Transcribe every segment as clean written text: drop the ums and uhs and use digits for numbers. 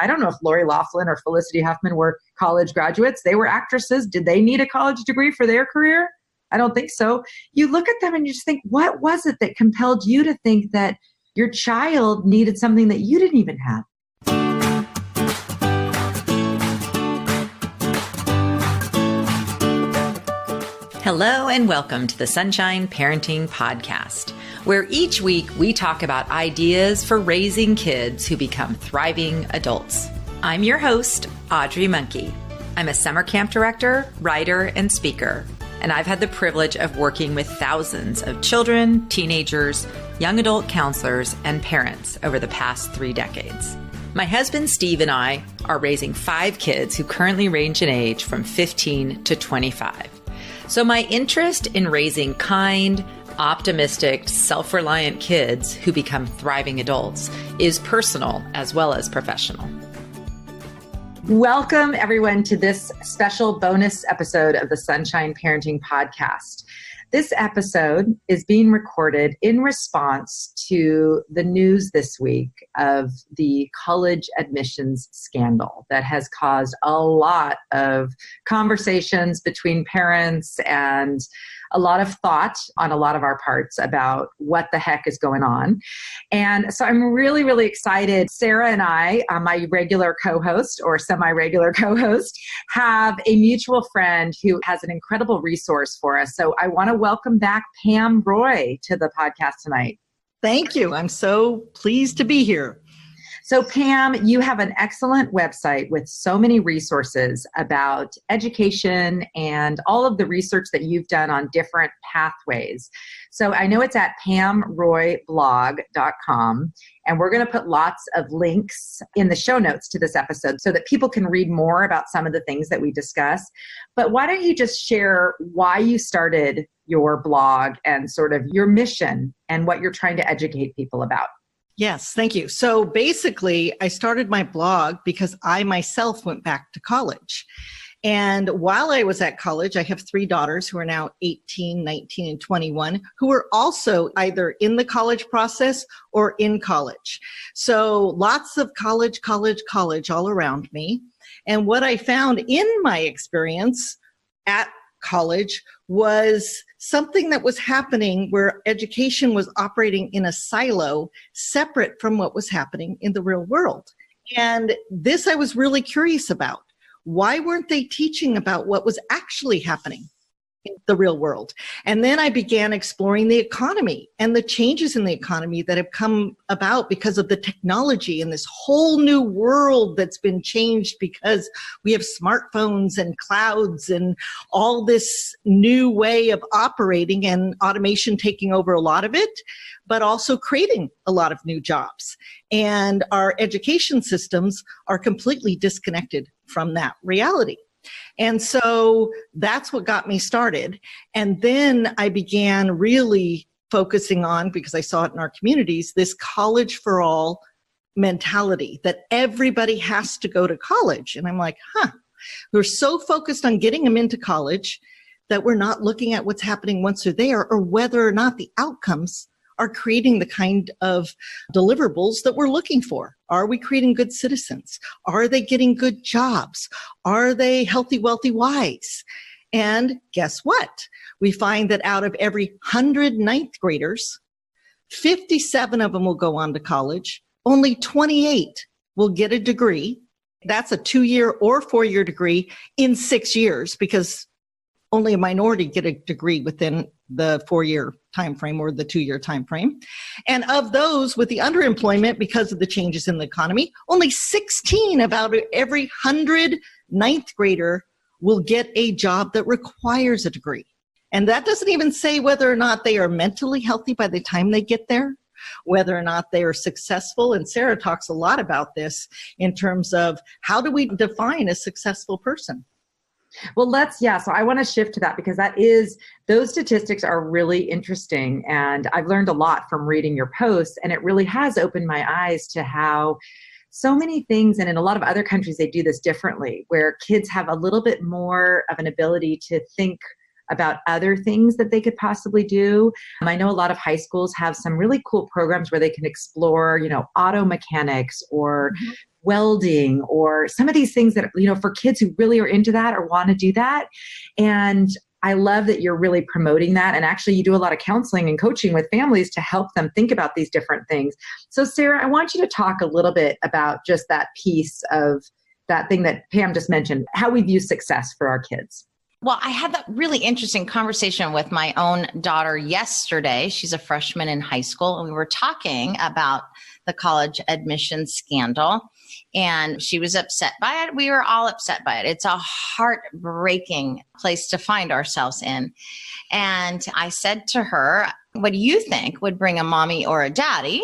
I don't know if Lori Loughlin or Felicity Huffman were college graduates. They were actresses. Did they need a college degree for their career? I don't think so. You look at them and you just think, what was it that compelled you to think that your child needed something that you didn't even have? Hello and welcome to the Sunshine Parenting Podcast, where each week we talk about ideas for raising kids who become thriving adults. I'm your host, Audrey Monkey. I'm a summer camp director, writer, and speaker, and I've had the privilege of working with thousands of children, teenagers, young adult counselors, and parents over the past 3 decades. My husband, Steve, and I are raising 5 kids who currently range in age from 15 to 25. So my interest in raising kind, optimistic, self-reliant kids who become thriving adults is personal as well as professional. Welcome, everyone, to this special bonus episode of the Sunshine Parenting Podcast. This episode is being recorded in response to the news this week of the college admissions scandal that has caused a lot of conversations between parents and a lot of thought on a lot of our parts about what the heck is going on. And so I'm really, really excited. Sara and I, my regular co-host or semi-regular co-host, have a mutual friend who has an incredible resource for us. So I want to welcome back Pam Roy to the podcast tonight. Thank you. I'm so pleased to be here. So Pam, you have an excellent website with so many resources about education and all of the research that you've done on different pathways. So I know it's at pamroyblog.com, and we're going to put lots of links in the show notes to this episode so that people can read more about some of the things that we discuss. But why don't you just share why you started your blog and sort of your mission and what you're trying to educate people about? Yes, thank you. So basically, I started my blog because I myself went back to college. And while I was at college, I have 3 daughters who are now 18, 19, and 21, who were also either in the college process or in college. So lots of college all around me. And what I found in my experience at college was something that was happening where education was operating in a silo separate from what was happening in the real world. And this I was really curious about. Why weren't they teaching about what was actually happening in the real world? And then I began exploring the economy and the changes in the economy that have come about because of the technology and this whole new world that's been changed because we have smartphones and clouds and all this new way of operating and automation taking over a lot of it, but also creating a lot of new jobs. And our education systems are completely disconnected from that reality. And so that's what got me started. And then I began really focusing on, because I saw it in our communities, this college for all mentality that everybody has to go to college. And I'm like, we're so focused on getting them into college that we're not looking at what's happening once they're there or whether or not the outcomes are creating the kind of deliverables that we're looking for. Are we creating good citizens? Are they getting good jobs? Are they healthy, wealthy, wise? And guess what? We find that out of every 100 ninth graders, 57 of them will go on to college. Only 28 will get a degree. That's a 2-year or 4-year degree in 6 years, because only a minority get a degree within the 4-year time frame or the 2-year time frame. And of those with the underemployment because of the changes in the economy, only 16 about every 100 ninth grader will get a job that requires a degree. And that doesn't even say whether or not they are mentally healthy by the time they get there, whether or not they are successful. And Sara talks a lot about this in terms of how do we define a successful person? Well, so I want to shift to that because those statistics are really interesting. And I've learned a lot from reading your posts, and it really has opened my eyes to how so many things, and in a lot of other countries, they do this differently, where kids have a little bit more of an ability to think about other things that they could possibly do. I know a lot of high schools have some really cool programs where they can explore, auto mechanics or welding or some of these things that, for kids who really are into that or want to do that. And I love that you're really promoting that. And actually you do a lot of counseling and coaching with families to help them think about these different things. So Sara, I want you to talk a little bit about just that piece of that thing that Pam just mentioned, how we view success for our kids. Well, I had that really interesting conversation with my own daughter yesterday. She's a freshman in high school, and we were talking about the college admissions scandal, and she was upset by it. We were all upset by it. It's a heartbreaking place to find ourselves in. And I said to her, what do you think would bring a mommy or a daddy?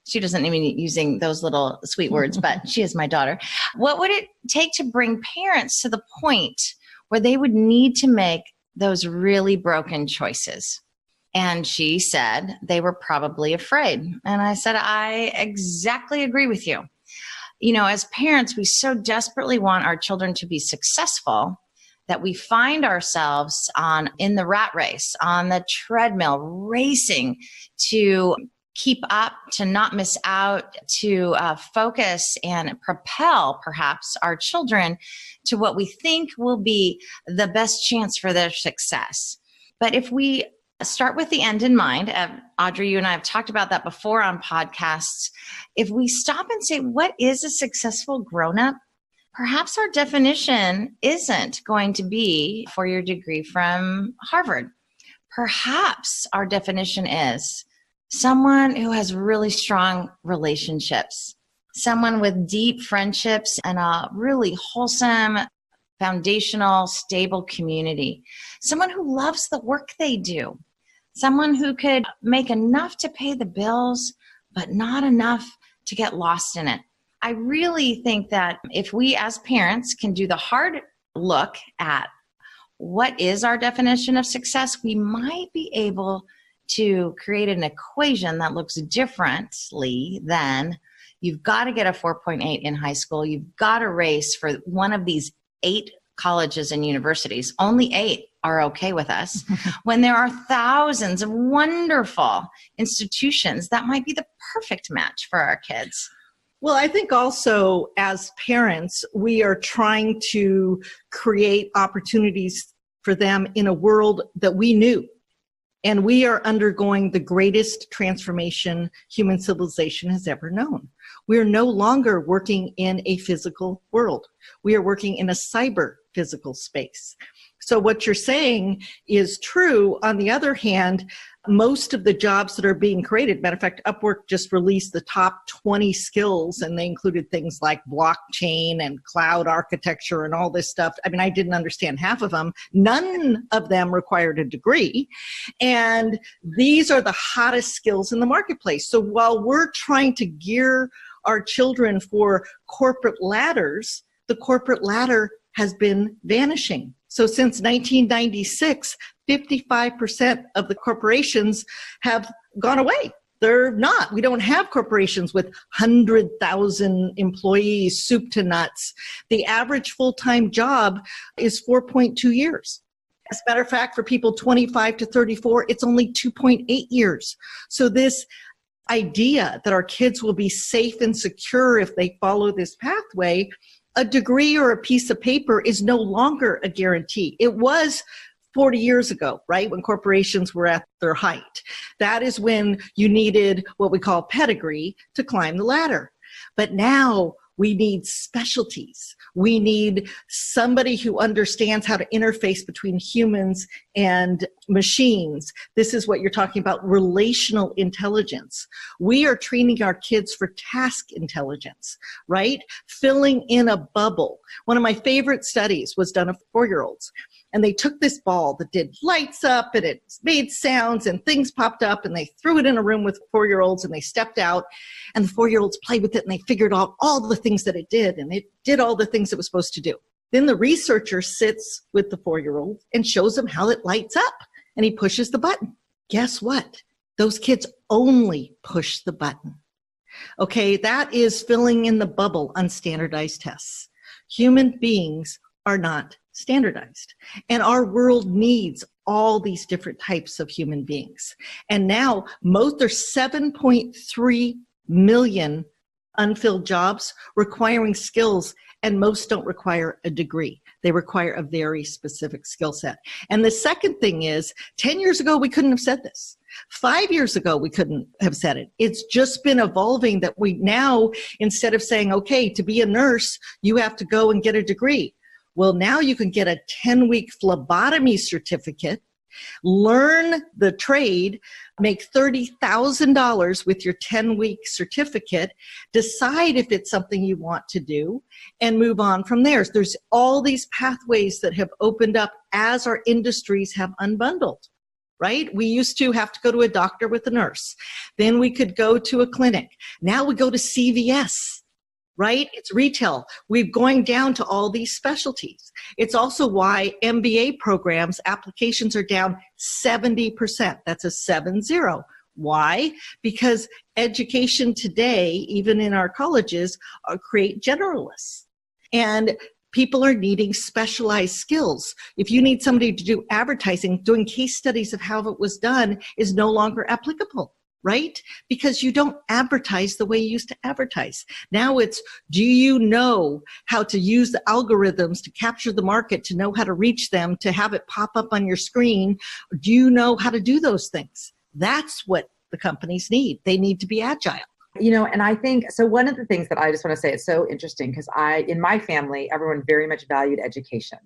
She doesn't even using those little sweet words, but she is my daughter. What would it take to bring parents to the point where they would need to make those really broken choices? And she said they were probably afraid. And I said, I exactly agree with you. As parents, we so desperately want our children to be successful that we find ourselves in the rat race, on the treadmill, racing to keep up, to not miss out, to focus and propel perhaps our children to what we think will be the best chance for their success. But if we start with the end in mind, Audrey, you and I have talked about that before on podcasts. If we stop and say, what is a successful grown-up? Perhaps our definition isn't going to be for your degree from Harvard. Perhaps our definition is someone who has really strong relationships, someone with deep friendships and a really wholesome, foundational, stable community, someone who loves the work they do, someone who could make enough to pay the bills, but not enough to get lost in it. I really think that if we as parents can do the hard look at what is our definition of success, we might be able to create an equation that looks differently than you've got to get a 4.8 in high school. You've got to race for one of these 8 colleges and universities. Only 8 are okay with us. When there are thousands of wonderful institutions that might be the perfect match for our kids. Well, I think also as parents, we are trying to create opportunities for them in a world that we knew. And we are undergoing the greatest transformation human civilization has ever known. We are no longer working in a physical world. We are working in a cyber physical space. So what you're saying is true. On the other hand, most of the jobs that are being created, matter of fact, Upwork just released the top 20 skills, and they included things like blockchain and cloud architecture and all this stuff. I mean, I didn't understand half of them. None of them required a degree. And these are the hottest skills in the marketplace. So while we're trying to gear our children for corporate ladders, the corporate ladder has been vanishing. So since 1996, 55% of the corporations have gone away. They're not. We don't have corporations with 100,000 employees, soup to nuts. The average full-time job is 4.2 years. As a matter of fact, for people 25 to 34, it's only 2.8 years. So this idea that our kids will be safe and secure if they follow this pathway, a degree or a piece of paper is no longer a guarantee. It was 40 years ago, right, when corporations were at their height. That is when you needed what we call pedigree to climb the ladder. But now we need specialties. We need somebody who understands how to interface between humans and machines. This is what you're talking about, relational intelligence. We are training our kids for task intelligence, right? Filling in a bubble. One of my favorite studies was done of 4-year-olds. And they took this ball that did lights up and it made sounds and things popped up, and they threw it in a room with 4-year-olds and they stepped out, and the 4-year-olds played with it and they figured out all the things that it did, and it did all the things it was supposed to do. Then the researcher sits with the 4-year-old and shows him how it lights up, and he pushes the button. Guess what? Those kids only push the button. Okay, that is filling in the bubble on standardized tests. Human beings are not standardized. And our world needs all these different types of human beings. And now there's 7.3 million unfilled jobs requiring skills, and most don't require a degree. They require a very specific skill set. And the second thing is, 10 years ago, we couldn't have said this. 5 years ago, we couldn't have said it. It's just been evolving that we now, instead of saying, okay, to be a nurse, you have to go and get a degree. Well, now you can get a 10-week phlebotomy certificate, learn the trade, make $30,000 with your 10-week certificate, decide if it's something you want to do, and move on from there. There's all these pathways that have opened up as our industries have unbundled, right? We used to have to go to a doctor with a nurse. Then we could go to a clinic. Now we go to CVS. Right? It's retail. We're going down to all these specialties. It's also why MBA programs, applications are down 70%. That's a 70. Why? Because education today, even in our colleges, create generalists. And people are needing specialized skills. If you need somebody to do advertising, doing case studies of how it was done is no longer applicable. Right? Because you don't advertise the way you used to advertise. Now it's, do you know how to use the algorithms to capture the market, to know how to reach them, to have it pop up on your screen? Do you know how to do those things? That's what the companies need. They need to be agile. And I think, so one of the things that I just want to say is so interesting because in my family, everyone very much valued education.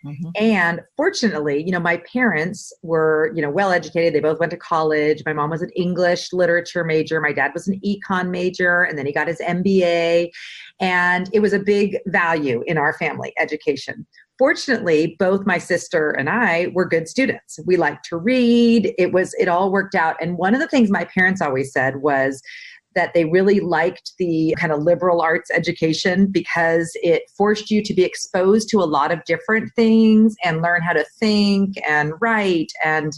Mm-hmm. And fortunately, my parents were, well educated. They both went to college. My mom was an English literature major. My dad was an econ major, and then he got his MBA. And it was a big value in our family, education. Fortunately, both my sister and I were good students. We liked to read. It all worked out. And one of the things my parents always said was that they really liked the kind of liberal arts education because it forced you to be exposed to a lot of different things and learn how to think and write. And,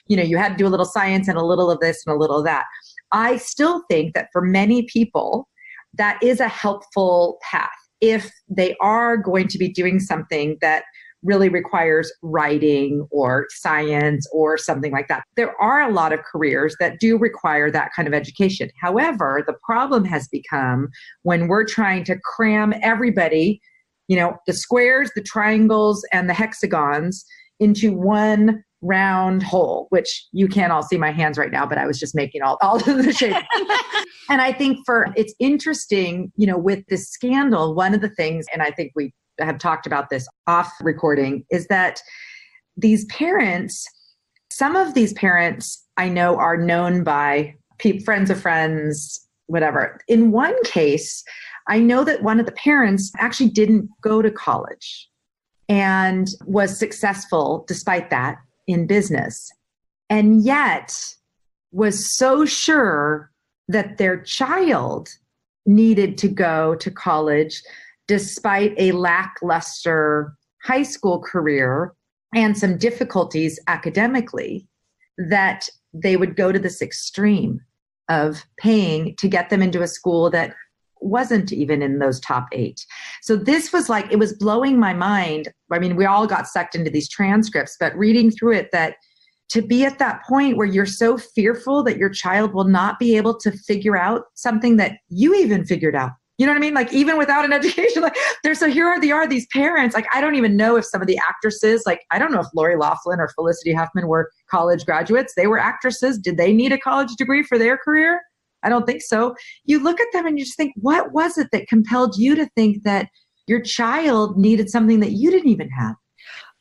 you had to do a little science and a little of this and a little of that. I still think that for many people, that is a helpful path if they are going to be doing something that really requires writing or science or something like that. There are a lot of careers that do require that kind of education. However, the problem has become when we're trying to cram everybody, the squares, the triangles, and the hexagons into one round hole, which you can't all see my hands right now, but I was just making all of the shapes. And I think it's interesting, with this scandal, one of the things, and I think we have talked about this off recording, is that these parents, some of these parents I know are known by friends of friends, whatever. In one case, I know that one of the parents actually didn't go to college and was successful despite that in business, and yet was so sure that their child needed to go to college despite a lackluster high school career and some difficulties academically, that they would go to this extreme of paying to get them into a school that wasn't even in those top 8. So this was it was blowing my mind. I mean, we all got sucked into these transcripts, but reading through it, that to be at that point where you're so fearful that your child will not be able to figure out something that you even figured out. You know what I mean? Even without an education, here they are, these parents. I don't even know if some of the actresses, I don't know if Lori Loughlin or Felicity Huffman were college graduates. They were actresses. Did they need a college degree for their career? I don't think so. You look at them and you just think, what was it that compelled you to think that your child needed something that you didn't even have?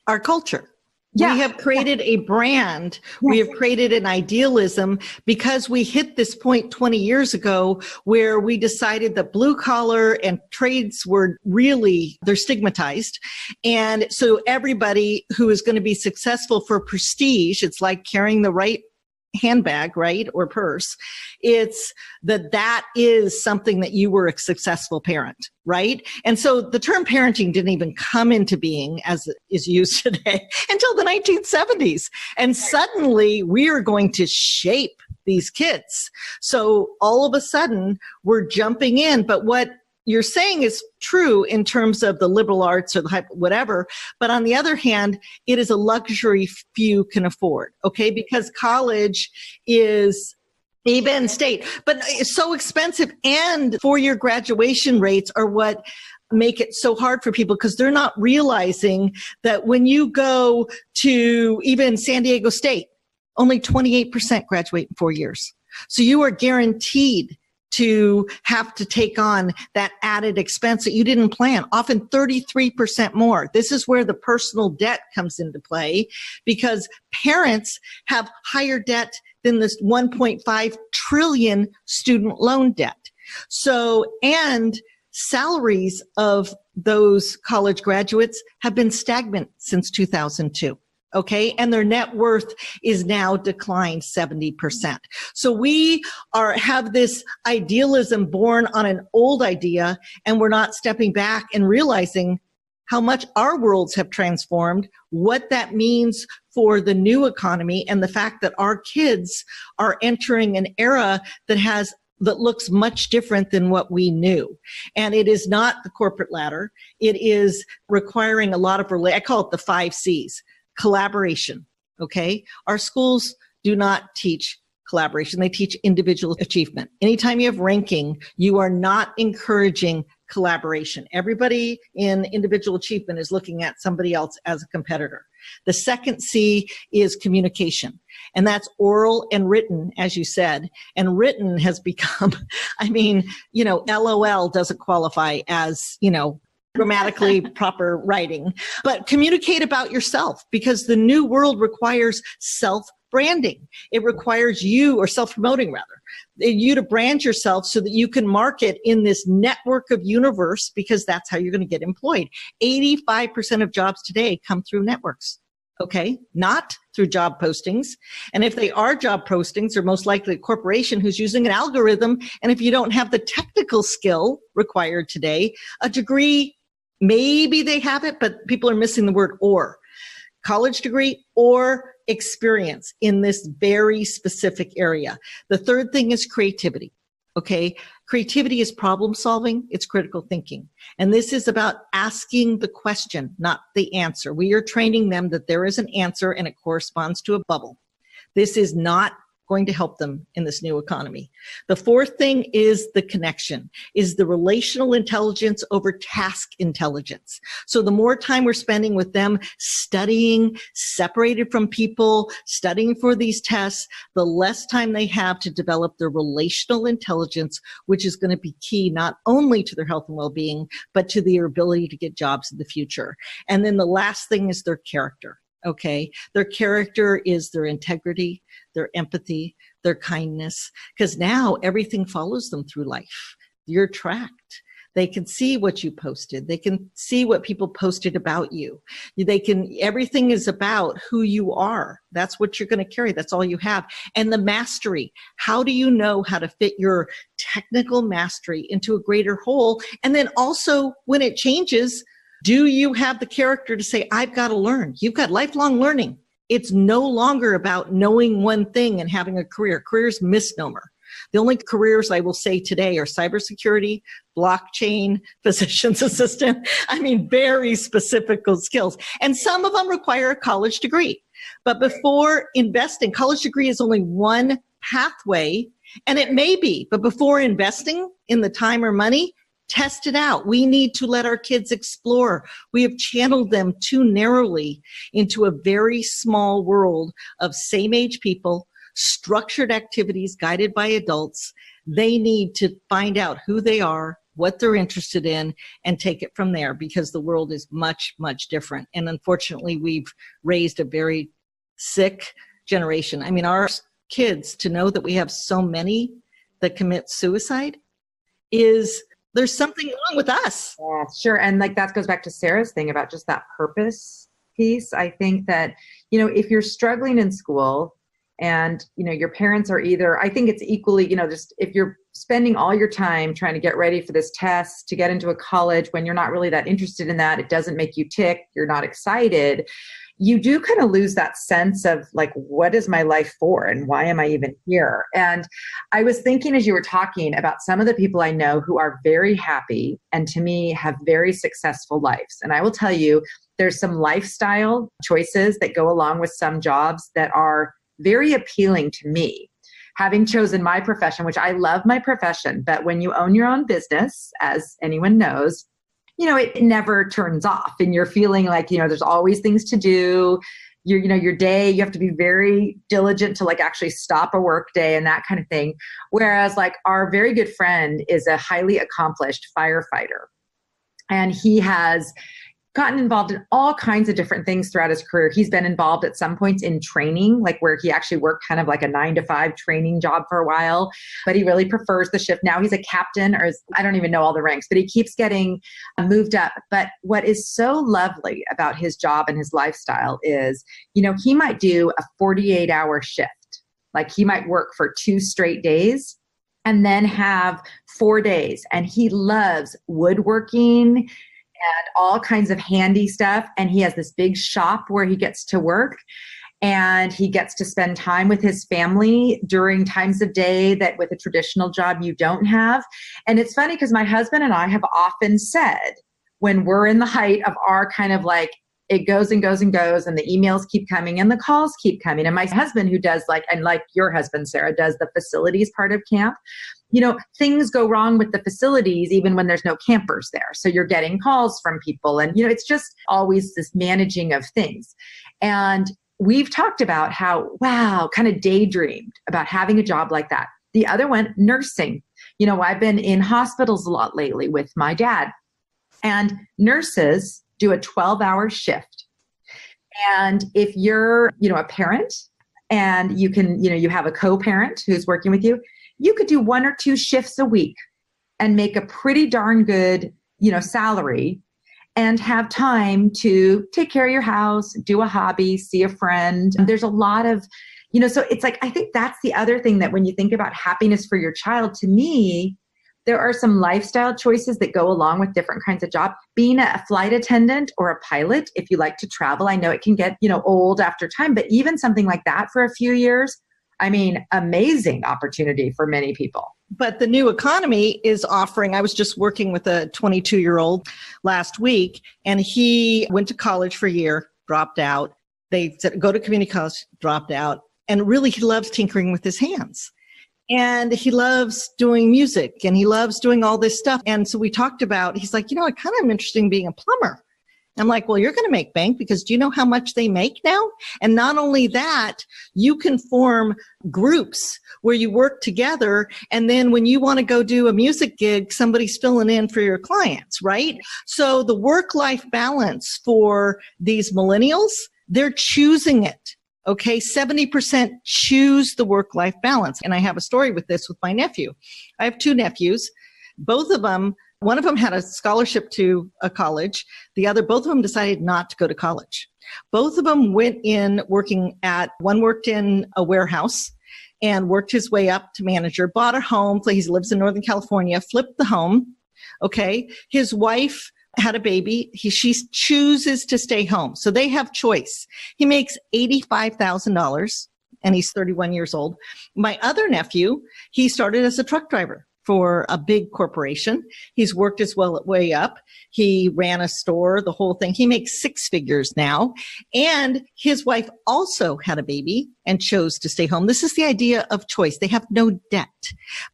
Our culture. Yeah. We have created a brand. Yes. We have created an idealism because we hit this point 20 years ago where we decided that blue collar and trades were they're stigmatized. And so everybody who is going to be successful for prestige, it's like carrying the right handbag, right? Or purse. It's that is something that you were a successful parent, right? And so the term parenting didn't even come into being as it is used today until the 1970s. And suddenly we are going to shape these kids. So all of a sudden we're jumping in. But what you're saying is true in terms of the liberal arts or the whatever. But on the other hand, it is a luxury few can afford. Okay. Because college is even state, but it's so expensive, and 4-year graduation rates are what make it so hard for people, because they're not realizing that when you go to even San Diego State, only 28% graduate in 4 years. So you are guaranteed to have to take on that added expense that you didn't plan, often 33% more. This is where the personal debt comes into play, because parents have higher debt than this 1.5 trillion student loan debt. So, and salaries of those college graduates have been stagnant since 2002. Okay. And their net worth is now declined 70%. So we have this idealism born on an old idea, and we're not stepping back and realizing how much our worlds have transformed, what that means for the new economy, and the fact that our kids are entering an era that looks much different than what we knew. And it is not the corporate ladder. It is requiring a lot of, I call it the 5 C's. Collaboration, okay? Our schools do not teach collaboration. They teach individual achievement. Anytime you have ranking, you are not encouraging collaboration. Everybody in individual achievement is looking at somebody else as a competitor. The second C is communication, and that's oral and written, as you said. And written has become, LOL doesn't qualify as, grammatically proper writing, but communicate about yourself, because the new world requires self-branding. It requires you, or self-promoting rather, you to brand yourself so that you can market in this network of universe, because that's how you're going to get employed. 85% of jobs today come through networks. Okay. Not through job postings. And if they are job postings, they're most likely a corporation who's using an algorithm. And if you don't have the technical skill required today, a degree, maybe they have it, but people are missing the word or. College degree or experience in this very specific area. The third thing is creativity. Okay. Creativity is problem solving. It's critical thinking. And this is about asking the question, not the answer. We are training them that there is an answer and it corresponds to a bubble. This is not going to help them in this new economy. The fourth thing is the connection, is the relational intelligence over task intelligence. So the more time we're spending with them studying, separated from people, studying for these tests, the less time they have to develop their relational intelligence, which is going to be key not only to their health and well-being, but to their ability to get jobs in the future. And then the last thing is their character. Okay. Their character is their integrity, their empathy, their kindness, because now everything follows them through life. You're tracked. They can see what you posted. They can see what people posted about you. Everything is about who you are. That's what you're going to carry. That's all you have. And the mastery. How do you know how to fit your technical mastery into a greater whole? And then also when it changes, do you have the character to say, I've got to learn? You've got lifelong learning. It's no longer about knowing one thing and having a career. Career's misnomer. The only careers I will say today are cybersecurity, blockchain, physician's assistant. Very specific skills. And some of them require a college degree. But before investing, college degree is only one pathway, and it may be, but before investing in the time or money, test it out. We need to let our kids explore. We have channeled them too narrowly into a very small world of same age people, structured activities guided by adults. They need to find out who they are, what they're interested in, and take it from there, because the world is much, much different. And unfortunately, we've raised a very sick generation. Our kids, to know that we have so many that commit suicide there's something wrong with us. Yeah, sure. And that goes back to Sarah's thing about just that purpose piece. I think that, if you're struggling in school and, your parents are either, I think it's equally, just if you're spending all your time trying to get ready for this test to get into a college when you're not really that interested in that, it doesn't make you tick, you're not excited, you do kind of lose that sense of like, what is my life for and why am I even here? And I was thinking as you were talking about some of the people I know who are very happy and to me have very successful lives. And I will tell you, there's some lifestyle choices that go along with some jobs that are very appealing to me. Having chosen my profession, which I love my profession, but when you own your own business, as anyone knows, it never turns off and you're feeling like, there's always things to do. Your day, you have to be very diligent to like actually stop a work day and that kind of thing. Whereas like our very good friend is a highly accomplished firefighter and he has gotten involved in all kinds of different things throughout his career. He's been involved at some points in training, like where he actually worked kind of like a 9-to-5 training job for a while, but he really prefers the shift. Now he's a captain I don't even know all the ranks, but he keeps getting moved up. But what is so lovely about his job and his lifestyle is, he might do a 48-hour shift. Like he might work for 2 straight days and then have 4 days. And he loves woodworking and all kinds of handy stuff. And he has this big shop where he gets to work and he gets to spend time with his family during times of day that with a traditional job you don't have. And it's funny because my husband and I have often said when we're in the height of our kind of like, it goes and goes and goes and the emails keep coming and the calls keep coming. And my husband who does and like your husband, Sarah, does the facilities part of camp, things go wrong with the facilities even when there's no campers there. So you're getting calls from people and, it's just always this managing of things. And we've talked about how, kind of daydreamed about having a job like that. The other one, nursing. I've been in hospitals a lot lately with my dad and nurses do a 12-hour shift. And if you're, a parent and you can, you have a co-parent who's working with you, you could do 1 or 2 shifts a week and make a pretty darn good, salary and have time to take care of your house, do a hobby, see a friend. There's a lot of, so it's like, I think that's the other thing that when you think about happiness for your child, to me, there are some lifestyle choices that go along with different kinds of jobs. Being a flight attendant or a pilot, if you like to travel, I know it can get, old after time, but even something like that for a few years, amazing opportunity for many people. But the new economy is offering, I was just working with a 22-year-old last week, and he went to college for a year, dropped out. They said, go to community college, dropped out. And really, he loves tinkering with his hands. And he loves doing music and he loves doing all this stuff. And so we talked about, he's like, I kind of am interested in being a plumber. I'm like, well, you're going to make bank because do you know how much they make now? And not only that, you can form groups where you work together. And then when you want to go do a music gig, somebody's filling in for your clients, right? So the work-life balance for these millennials, they're choosing it. Okay, 70% choose the work-life balance. And I have a story with this with my nephew. I have 2 nephews. Both of them, one of them had a scholarship to a college. Both of them decided not to go to college. Both of them went in one worked in a warehouse and worked his way up to manager, bought a home. He lives in Northern California, flipped the home. Okay, his wife had a baby. She chooses to stay home. So they have choice. He makes $85,000 and he's 31 years old. My other nephew, he started as a truck driver for a big corporation. He's worked his way up. He ran a store, the whole thing. He makes 6 figures now. And his wife also had a baby and chose to stay home. This is the idea of choice. They have no debt.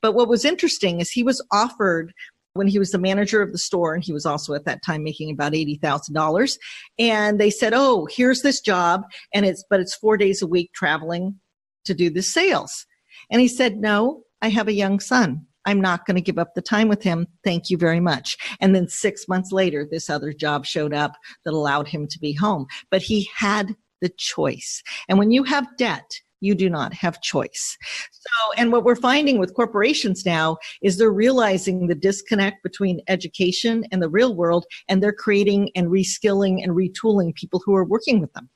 But what was interesting is he was offered when he was the manager of the store, and he was also at that time making about $80,000. And they said, oh, here's this job, but it's 4 days a week traveling to do the sales. And he said, no, I have a young son. I'm not going to give up the time with him. Thank you very much. And then 6 months later, this other job showed up that allowed him to be home. But he had the choice. And when you have debt, you do not have choice. So, and what we're finding with corporations now is they're realizing the disconnect between education and the real world, and they're creating and reskilling and retooling people who are working with them.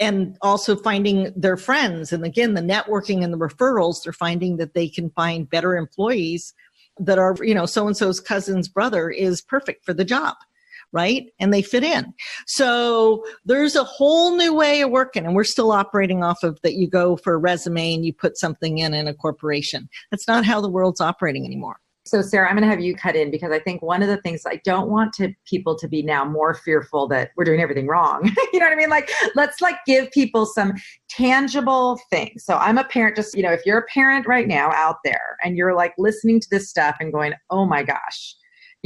And also finding their friends. And again, the networking and the referrals, they're finding that they can find better employees that are, so-and-so's cousin's brother is perfect for the job, right? And they fit in. So there's a whole new way of working, and we're still operating off of that. You go for a resume and you put something in a corporation. That's not how the world's operating anymore. So Sarah, I'm going to have you cut in, because I think one of the things I don't want people to be now more fearful that we're doing everything wrong. You know what I mean? Let's give people some tangible things. So I'm a parent, just, if you're a parent right now out there and you're listening to this stuff and going, oh my gosh,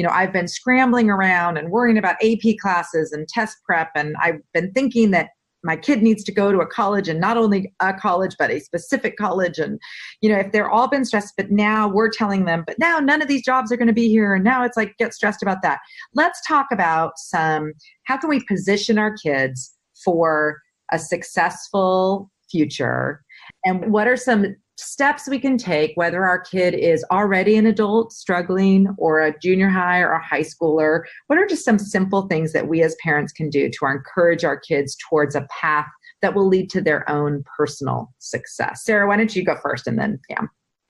I've been scrambling around and worrying about AP classes and test prep. And I've been thinking that my kid needs to go to a college, and not only a college, but a specific college. And, if they're all been stressed, but now we're telling them, but now none of these jobs are going to be here. And now it's get stressed about that. Let's talk about how can we position our kids for a successful future? And what are some steps we can take, whether our kid is already an adult struggling or a junior high or a high schooler? What are just some simple things that we as parents can do to encourage our kids towards a path that will lead to their own personal success? Sarah, why don't you go first, and then Pam?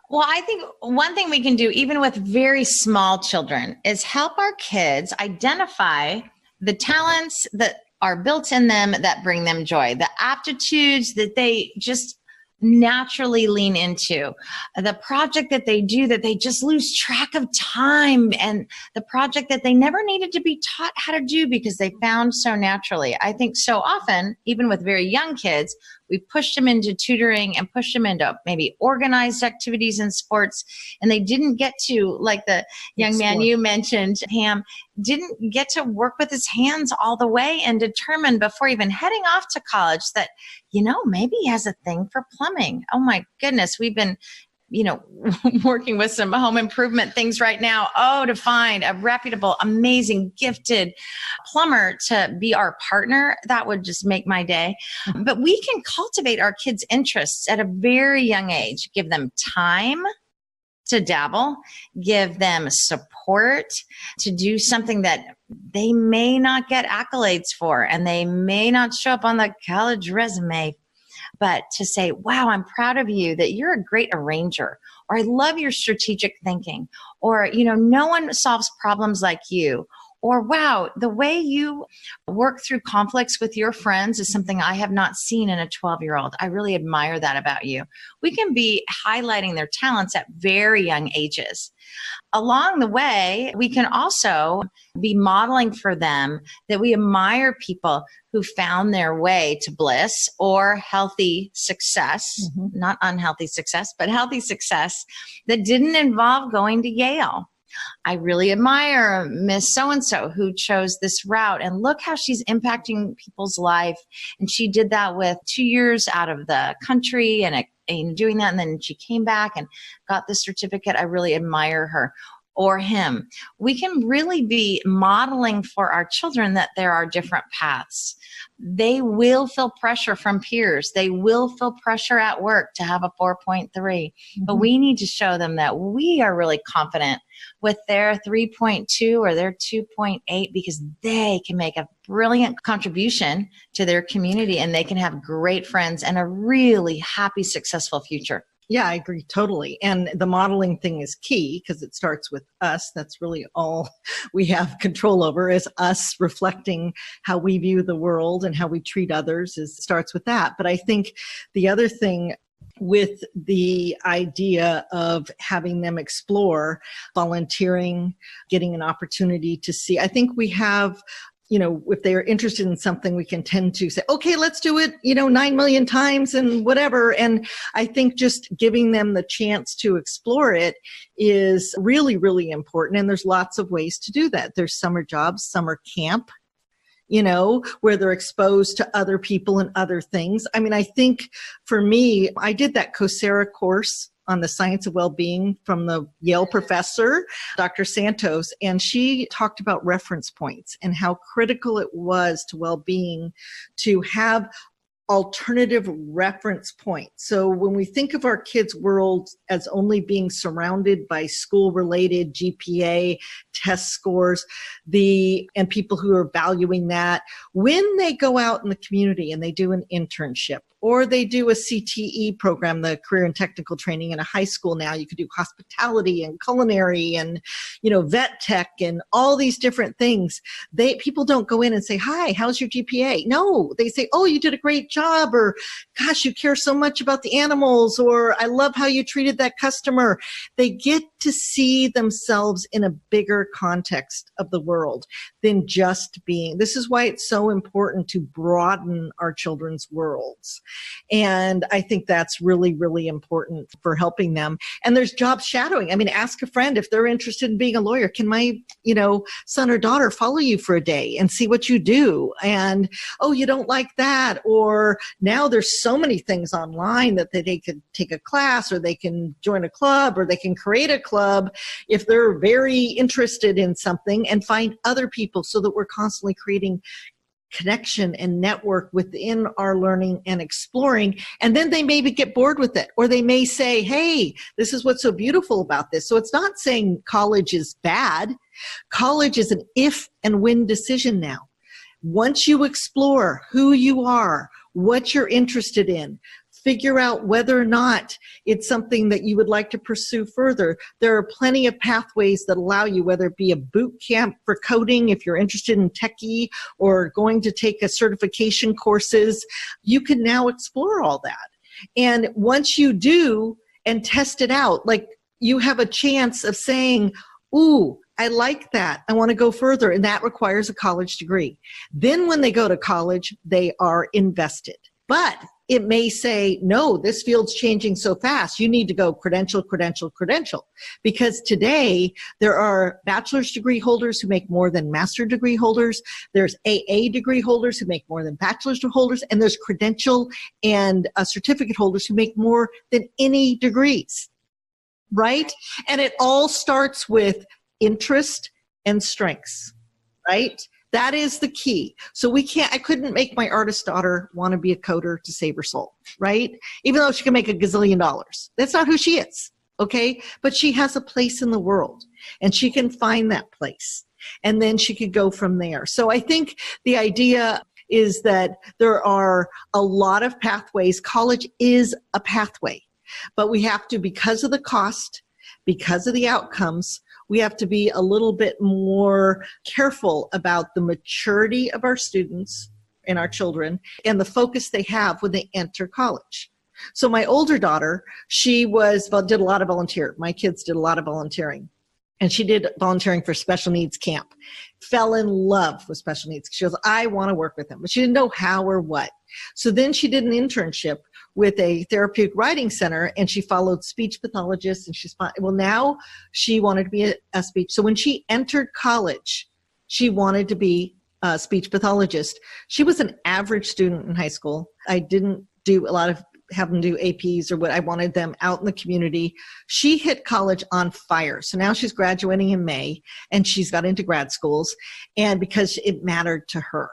Well, I think one thing we can do, even with very small children, is help our kids identify the talents that are built in them that bring them joy, the aptitudes that they just naturally lean into, the project that they do that they just lose track of time, and the project that they never needed to be taught how to do because they found so naturally. I think so often, even with very young kids, we push them into tutoring and push them into maybe organized activities in sports, and they didn't get to, like the young man you mentioned, Pam, didn't get to work with his hands all the way and determine before even heading off to college that, maybe he has a thing for plumbing. Oh my goodness. We've been, working with some home improvement things right now. Oh, to find a reputable, amazing, gifted plumber to be our partner, that would just make my day. But we can cultivate our kids' interests at a very young age, give them time to dabble, give them support to do something that they may not get accolades for, and they may not show up on the college resume, but to say, wow, I'm proud of you that you're a great arranger, or I love your strategic thinking, or, no one solves problems like you, or wow, the way you work through conflicts with your friends is something I have not seen in a 12-year-old. I really admire that about you. We can be highlighting their talents at very young ages. Along the way, we can also be modeling for them that we admire people who found their way to bliss or healthy success, not unhealthy success, but healthy success that didn't involve going to Yale. I really admire Miss So-and-so who chose this route, and look how she's impacting people's life. And she did that with 2 years out of the country and doing that. And then she came back and got the certificate. I really admire her. Or him. We can really be modeling for our children that there are different paths. They will feel pressure from peers. They will feel pressure at work to have a 4.3. But we need to show them that we are really confident with their 3.2 or their 2.8, because they can make a brilliant contribution to their community, and they can have great friends and a really happy, successful future. Yeah, I agree totally. And the modeling thing is key because it starts with us. That's really all we have control over, is us reflecting how we view the world and how we treat others. Starts with that. But I think the other thing with the idea of having them explore volunteering, getting an opportunity to see, I think we have, if they're interested in something, we can tend to say, okay, let's do it, 9 million times and whatever. And I think just giving them the chance to explore it is really, really important. And there's lots of ways to do that. There's summer jobs, summer camp, where they're exposed to other people and other things. I mean, I think for me, I did that Coursera course on the science of well-being from the Yale professor, Dr. Santos, and she talked about reference points and how critical it was to well-being to have alternative reference point. So when we think of our kids' world as only being surrounded by school-related GPA test scores, and people who are valuing that, when they go out in the community and they do an internship or they do a CTE program, the career and technical training in a high school now, you could do hospitality and culinary and, vet tech and all these different things. People don't go in and say, hi, how's your GPA? No, they say, oh, you did a great job, or gosh, you care so much about the animals, or I love how you treated that customer. They get to see themselves in a bigger context of the world than just being. This is why it's so important to broaden our children's worlds. And I think that's really, really important for helping them. And there's job shadowing. I mean, ask a friend if they're interested in being a lawyer. Can my, son or daughter follow you for a day and see what you do? And, oh, you don't like that. Or now there's so many things online that they could take a class, or they can join a club, or they can create a club if they're very interested in something, and find other people, so that we're constantly creating connection and network within our learning and exploring. And then they maybe get bored with it, or they may say, hey, this is what's so beautiful about this. So it's not saying college is bad. College is an if and when decision now. Once you explore who you are, what you're interested in, figure out whether or not it's something that you would like to pursue further. There are plenty of pathways that allow you, whether it be a boot camp for coding, if you're interested in techie, or going to take a certification courses, you can now explore all that. And once you do and test it out, like, you have a chance of saying, ooh, I like that. I want to go further. And that requires a college degree. Then when they go to college, they are invested. But it may say, no, this field's changing so fast. You need to go credential, credential, credential. Because today there are bachelor's degree holders who make more than master's degree holders. There's AA degree holders who make more than bachelor's holders. And there's credential and certificate holders who make more than any degrees. Right? And it all starts with interest and strengths. Right? That is the key. So I couldn't make my artist daughter want to be a coder to save her soul, right? Even though she can make $1 gazillion. That's not who she is, okay? But she has a place in the world, and she can find that place. And then she could go from there. So I think the idea is that there are a lot of pathways. College is a pathway, but we have to, because of the cost, because of the outcomes, we have to be a little bit more careful about the maturity of our students and our children and the focus they have when they enter college. So my older daughter, she did a lot of volunteer. My kids did a lot of volunteering. And she did volunteering for special needs camp. Fell in love with special needs. She goes, I want to work with them. But she didn't know how or what. So then she did an internship with a therapeutic writing center, and she followed speech pathologists, and now she wanted to be a speech. So when she entered college, she wanted to be a speech pathologist. She was an average student in high school. I didn't do a lot of have them do APs or what. I wanted them out in the community. She hit college on fire. So now she's graduating in May, and she's got into grad schools, and because it mattered to her.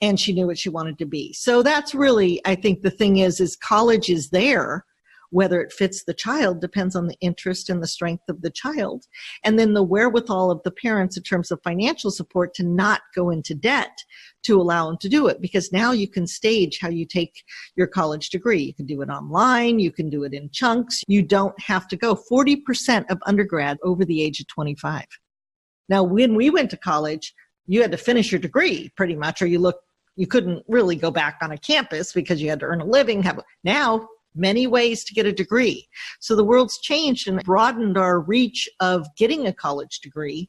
And she knew what she wanted to be. So that's really, I think the thing is college is there. Whether it fits the child depends on the interest and the strength of the child. And then the wherewithal of the parents in terms of financial support to not go into debt to allow them to do it. Because now you can stage how you take your college degree. You can do it online. You can do it in chunks. You don't have to go 40% of undergrad over the age of 25. Now, when we went to college, you had to finish your degree pretty much, or you couldn't really go back on a campus because you had to earn a living. Now, many ways to get a degree. So the world's changed and broadened our reach of getting a college degree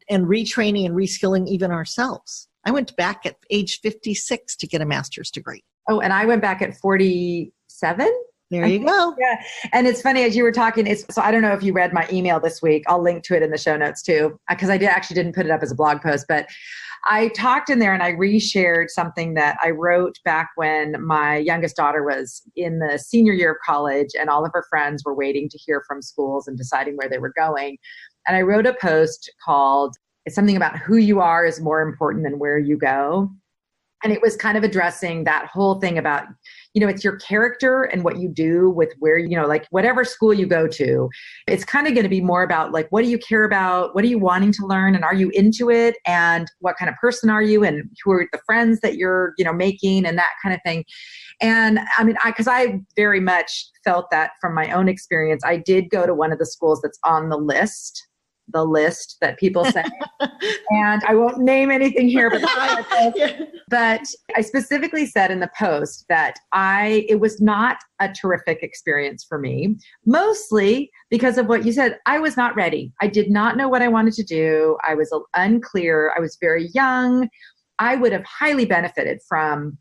and retraining and reskilling even ourselves. I went back at age 56 to get a master's degree. Oh, and I went back at 47. There you go. Yeah. And it's funny, as you were talking, so I don't know if you read my email this week. I'll link to it in the show notes too, because I didn't put it up as a blog post, but I talked in there and I reshared something that I wrote back when my youngest daughter was in the senior year of college and all of her friends were waiting to hear from schools and deciding where they were going. And I wrote a post called, it's something about who you are is more important than where you go. And it was kind of addressing that whole thing about, it's your character and what you do with where, like whatever school you go to, it's kind of going to be more about like, what do you care about? What are you wanting to learn? And are you into it? And what kind of person are you? And who are the friends that you're, making and that kind of thing. And I mean, because I very much felt that from my own experience. I did go to one of the schools that's on the list that people say. And I won't name anything here, but but I specifically said in the post that it was not a terrific experience for me, mostly because of what you said. I was not ready. I did not know what I wanted to do. I was unclear. I was very young. I would have highly benefited from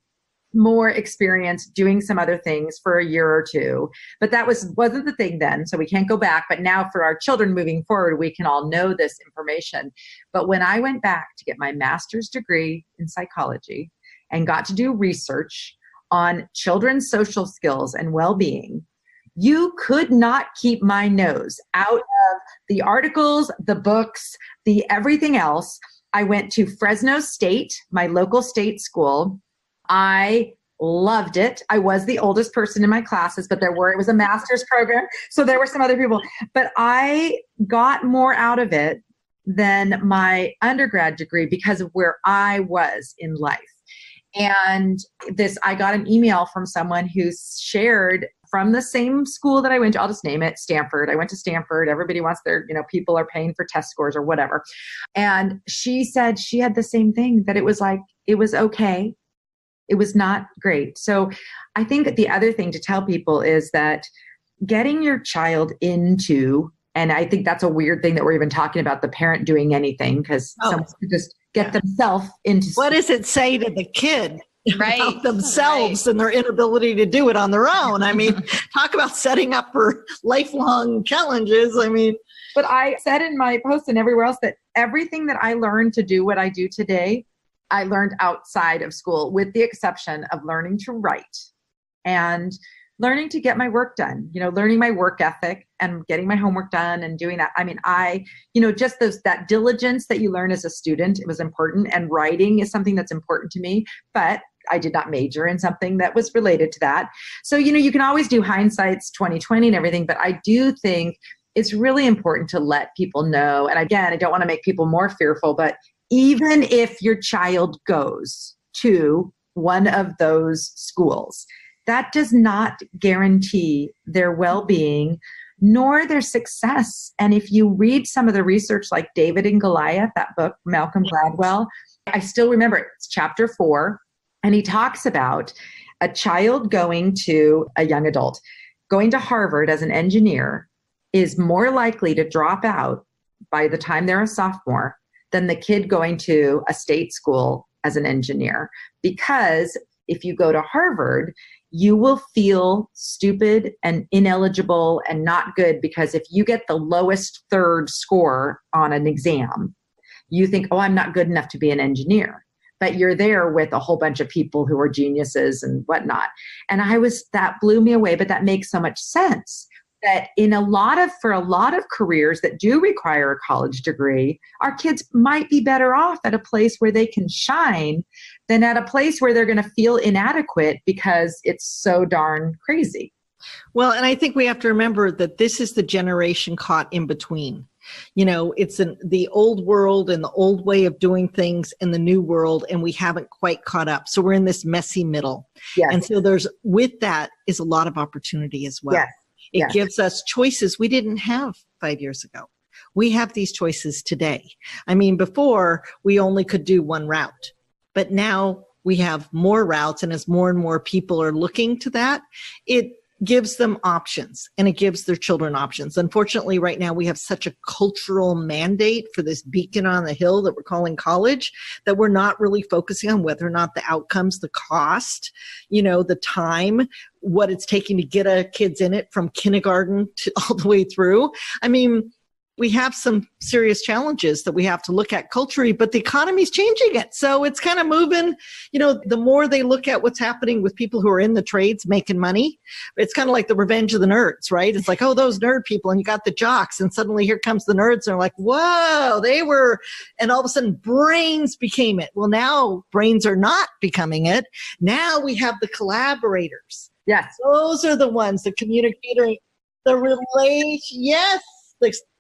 more experience doing some other things for a year or two, but that wasn't the thing then. So we can't go back. But now for our children moving forward, we can all know this information. But when I went back to get my master's degree in psychology and got to do research on children's social skills and well-being, you could not keep my nose out of the articles, the books, the everything else. I went to Fresno State, my local state school. I loved it. I was the oldest person in my classes, but it was a master's program. So there were some other people, but I got more out of it than my undergrad degree because of where I was in life. And I got an email from someone who shared from the same school that I went to. I'll just name it, Stanford. I went to Stanford. Everybody wants people are paying for test scores or whatever. And she said she had the same thing, that it was okay. It was not great. So I think the other thing to tell people is that getting your child into, and I think that's a weird thing that we're even talking about, the parent doing anything, because someone could just get themselves into. What does it say to the kid about themselves right. and their inability to do it on their own? I mean, talk about setting up for lifelong challenges. I mean, but I said in my post and everywhere else that everything that I learned to do what I do today, I learned outside of school, with the exception of learning to write and learning to get my work done, learning my work ethic and getting my homework done and doing that. I mean, just that diligence that you learn as a student, it was important. And writing is something that's important to me, but I did not major in something that was related to that. So, you can always do hindsight's 20/20 and everything, but I do think it's really important to let people know. And again, I don't want to make people more fearful, but even if your child goes to one of those schools, that does not guarantee their well-being nor their success. And if you read some of the research like David and Goliath, that book, Malcolm Gladwell, I still remember it. It's chapter 4. And he talks about a child going to a young adult, going to Harvard as an engineer is more likely to drop out by the time they're a sophomore than the kid going to a state school as an engineer. Because if you go to Harvard, you will feel stupid and ineligible and not good, because if you get the lowest third score on an exam, you think, oh, I'm not good enough to be an engineer. But you're there with a whole bunch of people who are geniuses and whatnot. And that blew me away, but that makes so much sense. That for a lot of careers that do require a college degree, our kids might be better off at a place where they can shine than at a place where they're going to feel inadequate because it's so darn crazy. Well, and I think we have to remember that this is the generation caught in between. It's the old world and the old way of doing things and the new world, and we haven't quite caught up. So we're in this messy middle. Yes. And so with that is a lot of opportunity as well. Yes. It gives us choices we didn't have 5 years ago. We have these choices today. I mean, before we only could do one route, but now we have more routes. And as more and more people are looking to that, it gives them options, and it gives their children options. Unfortunately, right now we have such a cultural mandate for this beacon on the hill that we're calling college, that we're not really focusing on whether or not the outcomes, the cost, the time, what it's taking to get kids in it from kindergarten to all the way through. I mean, We have some serious challenges that we have to look at culturally, but the economy's changing it. So it's kind of moving, the more they look at what's happening with people who are in the trades making money, it's kind of like the revenge of the nerds, right? It's like, oh, those nerd people, and you got the jocks, and suddenly here comes the nerds, and they're like, whoa, and all of a sudden brains became it. Well, now brains are not becoming it. Now we have the collaborators. Yes. Those are the ones, the communicator, the relation, yes,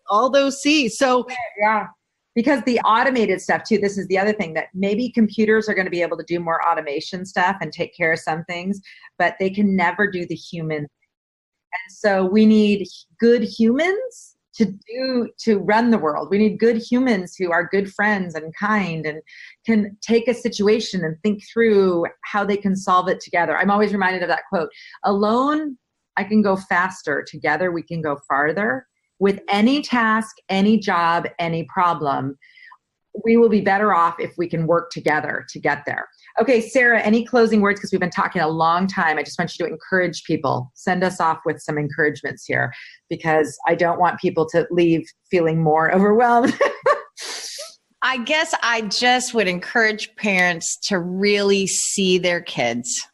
all those C's. So yeah, because the automated stuff too, this is the other thing, that maybe computers are going to be able to do more automation stuff and take care of some things, but they can never do the human. And so we need good humans to run the world. We need good humans who are good friends and kind and can take a situation and think through how they can solve it together. I'm always reminded of that quote, alone I can go faster, together we can go farther. With any task, any job, any problem, we will be better off if we can work together to get there. Okay, Sara, any closing words? Because we've been talking a long time. I just want you to encourage people. Send us off with some encouragements here, because I don't want people to leave feeling more overwhelmed. I guess I just would encourage parents to really see their kids.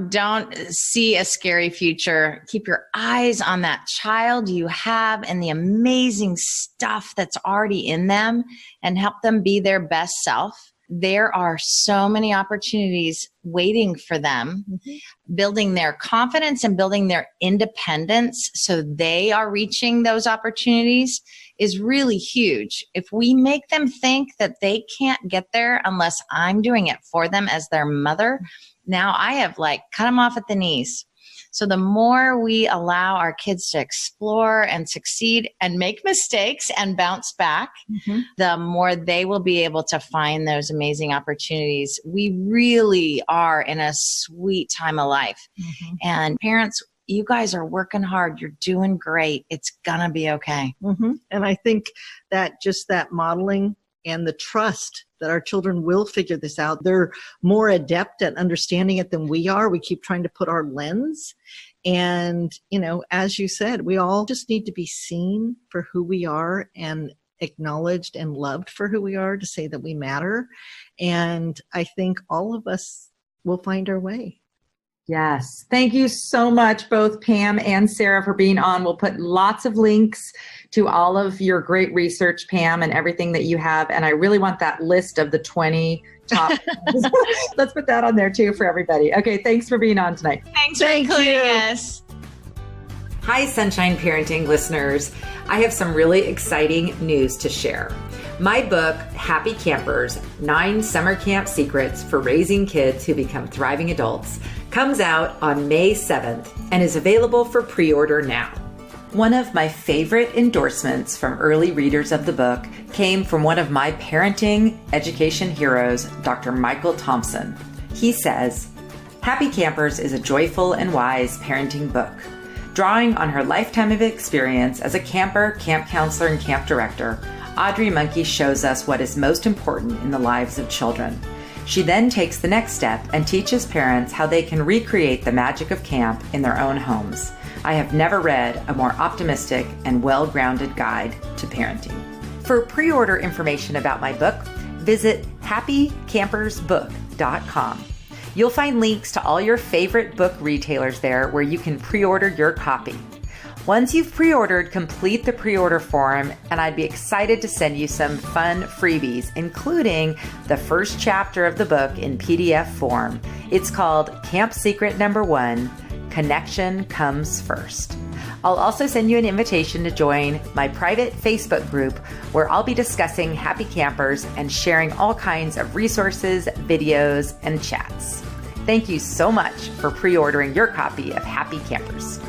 Don't see a scary future. Keep your eyes on that child you have and the amazing stuff that's already in them, and help them be their best self. There are so many opportunities waiting for them, building their confidence and building their independence so they are reaching those opportunities is really huge. If we make them think that they can't get there unless I'm doing it for them as their mother, now I have cut them off at the knees. So the more we allow our kids to explore and succeed and make mistakes and bounce back, the more they will be able to find those amazing opportunities. We really are in a sweet time of life. And parents, you guys are working hard. You're doing great. It's gonna be okay. And I think that just that modeling and the trust that our children will figure this out. They're more adept at understanding it than we are. We keep trying to put our lens. And, as you said, we all just need to be seen for who we are and acknowledged and loved for who we are, to say that we matter. And I think all of us will find our way. Yes. Thank you so much, both Pam and Sara, for being on. We'll put lots of links to all of your great research, Pam, and everything that you have. And I really want that list of the 20 top. Let's put that on there too for everybody. Okay. Thanks for being on tonight. Thanks for including us. Hi, Sunshine Parenting listeners. I have some really exciting news to share. My book, Happy Campers, 9 Summer Camp Secrets for Raising Kids Who Become Thriving Adults, comes out on May 7th and is available for pre-order now. One of my favorite endorsements from early readers of the book came from one of my parenting education heroes, Dr. Michael Thompson. He says, Happy Campers is a joyful and wise parenting book. Drawing on her lifetime of experience as a camper, camp counselor, and camp director, Audrey Monkey shows us what is most important in the lives of children. She then takes the next step and teaches parents how they can recreate the magic of camp in their own homes. I have never read a more optimistic and well-grounded guide to parenting. For pre-order information about my book, visit happycampersbook.com. You'll find links to all your favorite book retailers there where you can pre-order your copy. Once you've pre-ordered, complete the pre-order form, and I'd be excited to send you some fun freebies, including the first chapter of the book in PDF form. It's called Camp Secret Number 1, Connection Comes First. I'll also send you an invitation to join my private Facebook group where I'll be discussing Happy Campers and sharing all kinds of resources, videos, and chats. Thank you so much for pre-ordering your copy of Happy Campers.